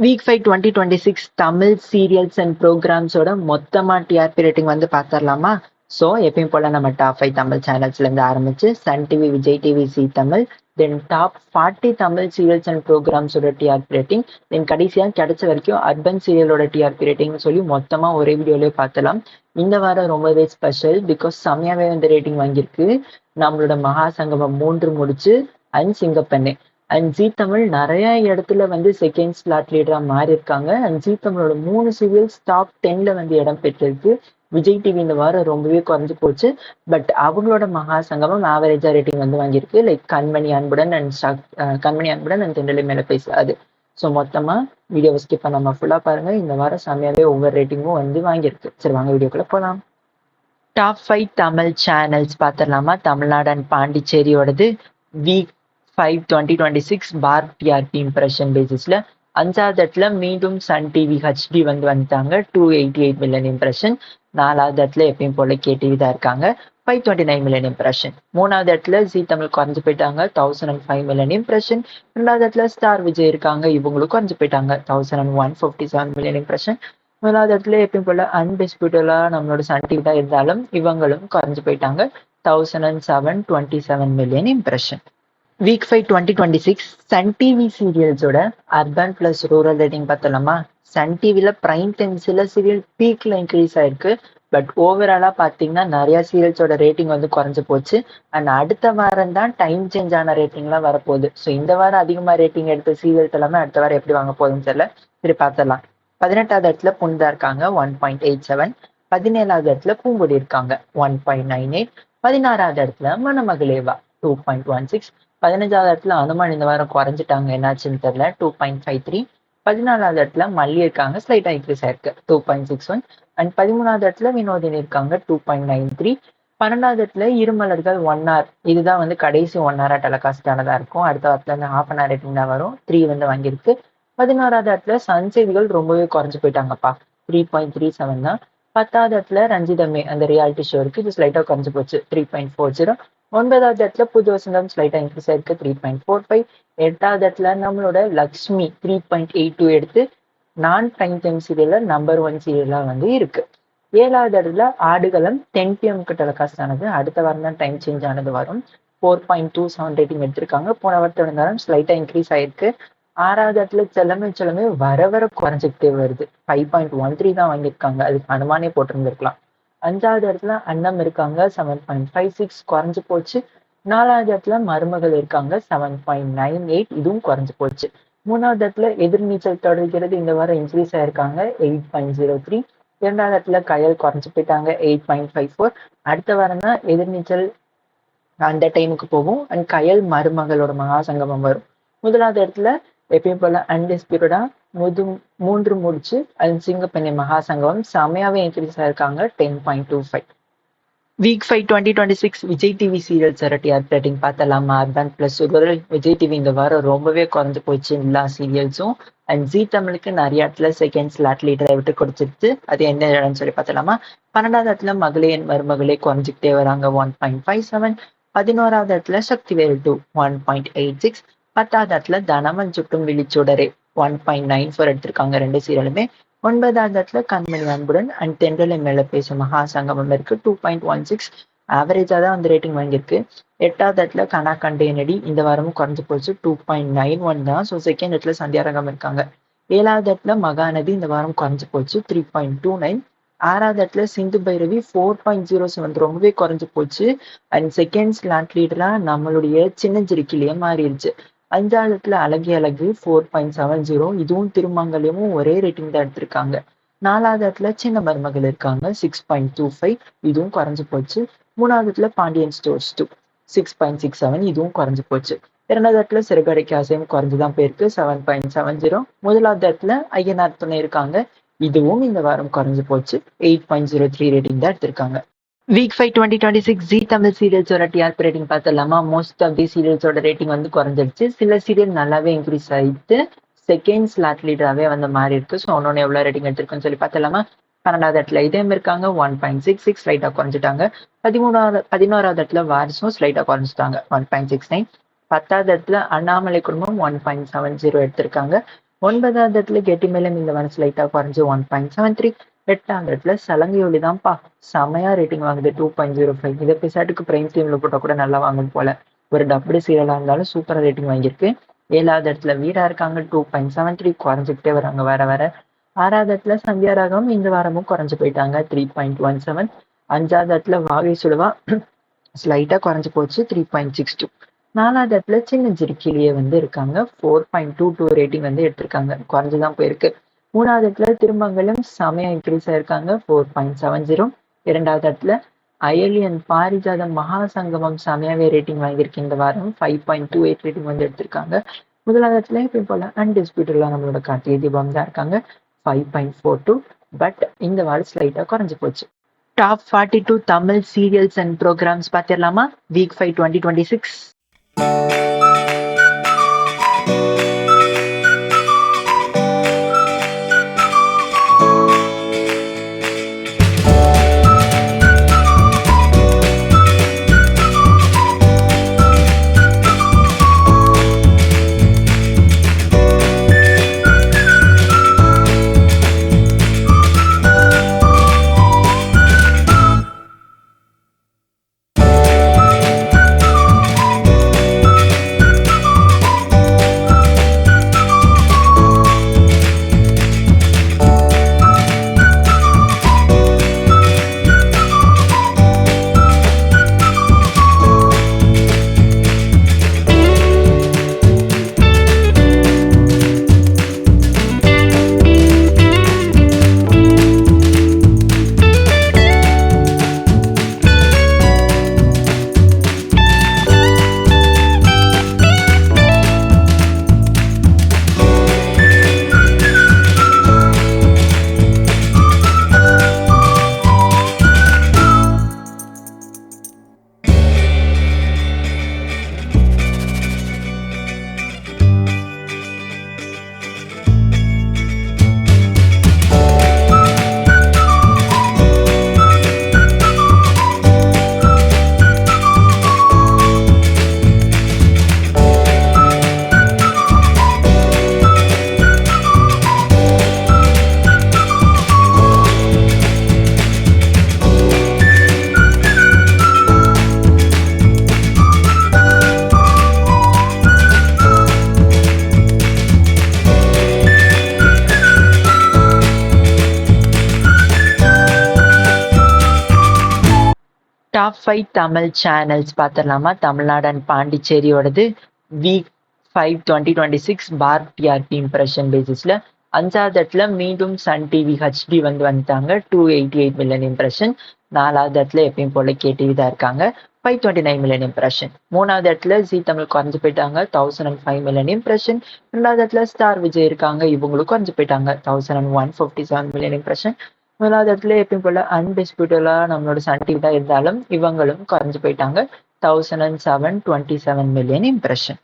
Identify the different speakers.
Speaker 1: Week 5 2026 Tamil serials and ப்ரோக்ராம்ஸோட மொத்தமா TRP rating வந்து பார்த்துடலாமா? ஸோ எப்பயும் போல நம்ம டாப் 5 தமிழ் சேனல்ஸ்லேருந்து ஆரம்பிச்சு sun TV, Vijay TV, Zee Tamil, then top 40 Tamil serials and ப்ரோக்ராம்ஸோட டிஆர்பி ரேட்டிங், தென் கடைசியாக கிடைச்ச வரைக்கும் அர்பன் சீரியலோட டிஆர்பி ரேட்டிங்னு சொல்லி மொத்தமாக ஒரே வீடியோலேயே பார்த்துலாம். இந்த வாரம் ரொம்பவே ஸ்பெஷல், பிகாஸ் செம்மையாவே வந்து ரேட்டிங் வாங்கியிருக்கு. நம்மளோட மகா சங்கமம் 3 முடிச்சு and Singappenne and G Tamil நிறைய இடத்துல வந்து செகண்ட் ஸ்லாட் லீடரா மாறி இருக்காங்க. அண்ட் ஜி தமிழோட 3 சீரியல்ஸ் டாப் 10ல வந்து இடம் பெற்றிருக்கு. விஜய் டிவி இந்த வாரம் ரொம்பவே குறைஞ்சு போச்சு. பட் அவங்களோட மகா சங்கமம் ஆவரேஜா ரேட்டிங் வந்து வாங்கியிருக்கு. லைக் கண்மணி அன்புடன் அண்ட் தென்றலை மேல பேசாது. ஸோ மொத்தமா வீடியோவை ஸ்கிப் பண்ணாம ஃபுல்லா பாருங்க. இந்த வாரம் செம்மையாவே ஒவ்வொரு ரேட்டிங்கும் வந்து வாங்கியிருக்கு. சரி வாங்க வீடியோக்குள்ள போலாம். டாப் 5 தமிழ் சேனல்ஸ் பார்த்துடலாமா? தமிழ்நாடு அண்ட் பாண்டிச்சேரியோடது வீக் 5 2026 பார் டிஆர்பி இம்ப்ரெஷன் பேசிஸ்ல 5வது இடத்துல மீண்டும் சன் டிவி ஹெச்டி வந்து வந்துட்டாங்க 288 மில்லியன் இம்ப்ரெஷன். 4வது இடத்துல எப்பயும் போல கேடிவி தான் இருக்காங்க 529 மில்லியன் இம்ப்ரெஷன். 3வது இடத்துல ஜி தமிழ் குறைஞ்சு போயிட்டாங்க 1005 மில்லியன் இம்ப்ரெஷன். 2வது இடத்துல ஸ்டார் விஜய் இருக்காங்க, இவங்களும் குறைஞ்சு போயிட்டாங்க 1157 மில்லியன் இம்ப்ரெஷன். 1வது இடத்துல எப்பயும் போல அன்டிஸ்பியூட்டலா நம்மளோட சன் டிவி தான் இருந்தாலும் இவங்களும் குறைஞ்சு போயிட்டாங்க 1727 million impression. Week 5 2026 sun TV சீரியல்ஸோட அர்பன் பிளஸ் ரூரல் ரேட்டிங் பார்த்தலாமா? சன் டிவில பிரைம் டைம் சில சீரியல் பீக்ல இன்க்ரீஸ் ஆயிருக்கு. பட் ஓவராலா பார்த்தீங்கன்னா நிறைய சீரியல்ஸோட ரேட்டிங் வந்து குறைஞ்சு போச்சு. அண்ட் அடுத்த வாரம் தான் டைம் சேஞ்ச் ஆன ரேட்டிங்லாம் வரப்போகுது. ஸோ இந்த வாரம் அதிகமாக ரேட்டிங் எடுத்த சீரியல்ஸ் எல்லாமே அடுத்த வாரம் எப்படி வாங்க போகுதுன்னு தெரியல. சரி பார்த்துடலாம். 18வது இடத்துல புனிதா இருக்காங்க 1.87. 17வது இடத்துல பூங்குடி இருக்காங்க 1.98. 16வது இடத்துல மணமகளேவா 2.16. 15வது இடத்துல அனுமான் இந்த வாரம் குறைஞ்சிட்டாங்க, என்னாச்சுன்னு தெரியல 2.53. 14வது இடத்துல மல்லி இருக்காங்க, ஸ்லைட்டா இன்க்ரீஸ் ஆயிருக்கு 2.61. அண்ட் 13வது இடத்துல வினோதினி இருக்காங்க 2.93. 12வது இடத்துல இருமலர்கள் 1 hour, இதுதான் வந்து கடைசி 1 hour டெலிகாஸ்ட் ஆனதா இருக்கும். அடுத்த வாரத்துல இருந்து ஹாஃப் அன் ஹவர் ரேட்டிங் தான் வரும். 3 வந்து வாங்கியிருக்கு. 16வது இடத்துல சன் செய்திகள் ரொம்பவே குறைஞ்சு போயிட்டாங்கப்பா 3.37 தான். 10வது இடத்துல ரஞ்சிதமே அந்த ரியாலிட்டி ஷோ இருக்கு, இது ஸ்லைட்டா குறைஞ்சு போச்சு 3.40. 9வது இடத்துல புது வசந்தம் ஸ்லைட்டா இன்க்ரீஸ் ஆயிருக்கு 3.45. 8வது இடத்துல நம்மளோட லக்ஷ்மி 3.82 எடுத்து நான் பிரைம் டைம் சீரியல்ல நம்பர் 1 சீரியலா வந்து இருக்கு. 7வது இடத்துல ஆடுகளம் 10 PM டெலிகாஸ்ட் ஆனது, அடுத்த வாரம் தான் டைம் சேஞ்ச் ஆனது வரும். 4.27 ரேட்டிங் எடுத்திருக்காங்க. போன வாரத்தோட ஸ்லைட்டா இன்க்ரீஸ் ஆயிருக்கு. 6வது இடத்துல செல்லமே வர வர குறைஞ்சிக்கிட்டே வருது 5.13 தான் வாங்கியிருக்காங்க. அதுக்கு அனுமானே போட்டிருந்திருக்கலாம். 5வது இடத்துல அன்னம் இருக்காங்க 7.56, குறைஞ்சு போச்சு. 4வது இடத்துல மருமகள் இருக்காங்க 7.98, இதுவும் குறைஞ்சு போச்சு. 3வது இடத்துல எதிர்நீச்சல் தொடர்கிறது, இந்த வாரம் இன்க்ரீஸ் ஆயிருக்காங்க 8.03. 2வது இடத்துல கயல் குறைஞ்சு போயிட்டாங்க 8.54. அடுத்த வாரம் தான் எதிர்நீச்சல் அந்த டைமுக்கு போகும் அண்ட் கயல் மருமகளோட மகாசங்கமம் வரும். 1வது இடத்துல எப்பயும் போல அன்டிஸ்பியூட்டடா 3 முடிச்சு அண்ட் சிங்கப்பெண்ணை மகாசங்கமம் செமையாவே இன்க்ரீஸ் ஆயிருக்காங்க 10.25. Week 5 2026 Vijay TV serials TRP rating பார்த்தலாமா? Urban plus rural. Vijay TV இந்த வாரம் ரொம்பவே குறைஞ்சு போச்சு எல்லா சீரியல்ஸும். அண்ட் ஜி தமிழுக்கு நிறைய இடத்துல செகண்ட் ஸ்லாட் லீடரை விட்டு கொடுத்துருச்சு. அது என்ன இடம்னு சொல்லி பார்த்தலாமா? 12வது இடத்துல மகளே என் மருமகளே குறைஞ்சிக்கிட்டே வராங்க 1.57. 11வது இடத்துல சக்திவேல் 2 1.86. 10வது இடத்துல தனமன் சுட்டும் விழிச்சுடரே 1.94 எடுத்திருக்காங்க 2 சீரியலுமே. 9வது இடத்துல கண்மணி அன்புடன் அண்ட் தென்றலை மேல பேசும் மகா சங்கமம் இருக்கு 2.16, ஆவரேஜா தான் வந்து ரேட்டிங் வாங்கியிருக்கு. 8வது இடத்துல கனா கண்டேனடி இந்த வாரமும் குறைஞ்சு போச்சு 2.91 தான். ஸோ செகண்ட் இடத்துல சந்தியாரங்கம் இருக்காங்க. 7வது இடத்துல மகாநதி இந்த வாரம் குறைஞ்சு போச்சு 3.29. 6வது இடத்துல சிந்து பைரவி 4.07, ரொம்பவே குறைஞ்சு போச்சு. அண்ட் செகண்ட் ஸ்லாட் லீடரா நம்மளுடைய சின்னஞ்சிரிக்கிலேயே மாறிடுச்சு. 5வது இடத்துல அழகே அழகு 4.70, இதுவும் திருமங்கலையும் ஒரே ரேட்டிங் தான் எடுத்திருக்காங்க. 4வது இடத்துல சின்ன மருமகள் இருக்காங்க 6.25, இதுவும் குறைஞ்சு போச்சு. 3வது இடத்துல பாண்டியன் ஸ்டோர்ஸ் 2 6.67, இதுவும் குறைஞ்சு போச்சு. 2வது இடத்துல சிறுகடைக்கு ஆசையும் குறைஞ்சுதான் போயிருக்கு 7.70. 1வது இடத்துல ஐயனார் துணை இருக்காங்க, இதுவும் இந்த வாரம் குறைஞ்சு போச்சு 8.03 ரேட்டிங் தான் எடுத்திருக்காங்க. வீக் 5 2026 ஜி தமிழ் சீரியல்ஸோட டிஆர்பி ரேட்டிங் பார்த்தலாமா? மோஸ்ட் ஆஃப் தி சீரியல்ஸோட ரேட்டிங் வந்து குறைஞ்சிருச்சு. சில சீரியல் நல்லாவே இன்க்ரீஸ் ஆயிட்டு செகண்ட் ஸ்லாட் லீடராகவே வந்து மாறி இருக்கு. ஸோ ஒன்னொன்று எவ்வளோ ரேட்டிங் எடுத்திருக்குன்னு சொல்லி பார்த்தலாமா? 12வது இடத்துல இதயம் இருக்காங்க 1.66, ஸ்லைட்டாக குறைஞ்சிட்டாங்க. 11வது இடத்துல வாரிசும் ஸ்லைட்டாக குறைஞ்சிட்டாங்க 1.69. 10வது இடத்துல அண்ணாமலை குடும்பம் 1.70 எடுத்திருக்காங்க. 9வது இடத்துல கெட்டிமேளம் இந்த வாரம் ஸ்லைட்டா குறைஞ்சு 1.73. 8வது இடத்துல சலங்கை ஒலி தான்ப்பா செமையா ரேட்டிங் வாங்குது 2.05. இந்த எபிசோடுக்கு பிரைம் டைம்ல போட்டா கூட நல்லா வாங்கும் போல. ஒரு டப்டு சீரியலா இருந்தாலும் சூப்பரா ரேட்டிங் வாங்கியிருக்கு. 7வது இடத்துல வீரா இருக்காங்க 2.73, குறைஞ்சிக்கிட்டே வராங்க வர வர. 6வது இடத்துல சந்தியா ராகம் இந்த வாரமும் குறைஞ்சு போயிட்டாங்க 3.17. 5வது இடத்துல வாகை சுடுவா ஸ்லைட்டா குறைஞ்சு போச்சு 3.62. 4வது இடத்துல சின்ன ஜிரிக்கிலேயே இருக்காங்க 4.22 ரேட்டிங் எடுத்திருக்காங்க, குறைஞ்சுதான் போயிருக்கு. 3வது இடத்துல திருமங்கலம் செமையா இன்க்ரீஸ் ஆயிருக்காங்க 4.70. 2வது இடத்துல அயலியன் பாரிஜாதம் மகாசங்கமம் செமையாவே ரேட்டிங் வாங்கியிருக்கு இந்த வாரம் 5.28 ரேட்டிங் எடுத்திருக்காங்க. 1வது இடத்துல இப்போ போல அன்டிஸ்பியூட்டட்ல நம்மளோட கார்த்திகை தீபம் தான் இருக்காங்க 5.42. பட் இந்த வாரம் ஸ்லைட்டா குறைஞ்சு போச்சு. Top 42 Tamil serials and programmes பார்த்திடலாமா? வீக் 5 2026. டாப் 5 தமிழ் சேனல்ஸ் பார்த்துடலாமா? தமிழ்நாடு அண்ட் பாண்டிச்சேரியோடது வீக் 5 2026 பார் டிஆர்பி இம்ப்ரெஷன் பேசிஸ்ல 5வது இடத்துல மீண்டும் சன் டிவி ஹெச்டி வந்துட்டாங்க 288 மில்லியன் இம்ப்ரெஷன். 4வது இடத்துல எப்பயும் போல கேடிவி தான் இருக்காங்க 529 மில்லியன் இம்ப்ரெஷன். 3வது இடத்துல ஜி தமிழ் குறைஞ்சு போயிட்டாங்க 1005 மில்லியன் இம்ப்ரெஷன். 2வது இடத்துல ஸ்டார் விஜய் இருக்காங்க, இவங்களும் குறைஞ்சு போயிட்டாங்க 1157 மில்லியன் இம்ப்ரெஷன். 1வது இடத்துல எப்பயும் போல அன்டிஸ்பியூட்டடா நம்மளோட சன் டிவி தான் இருந்தாலும் இவங்களும் குறைஞ்சு போயிட்டாங்க 1007 27 மில்லியன் இம்ப்ரெஷன்.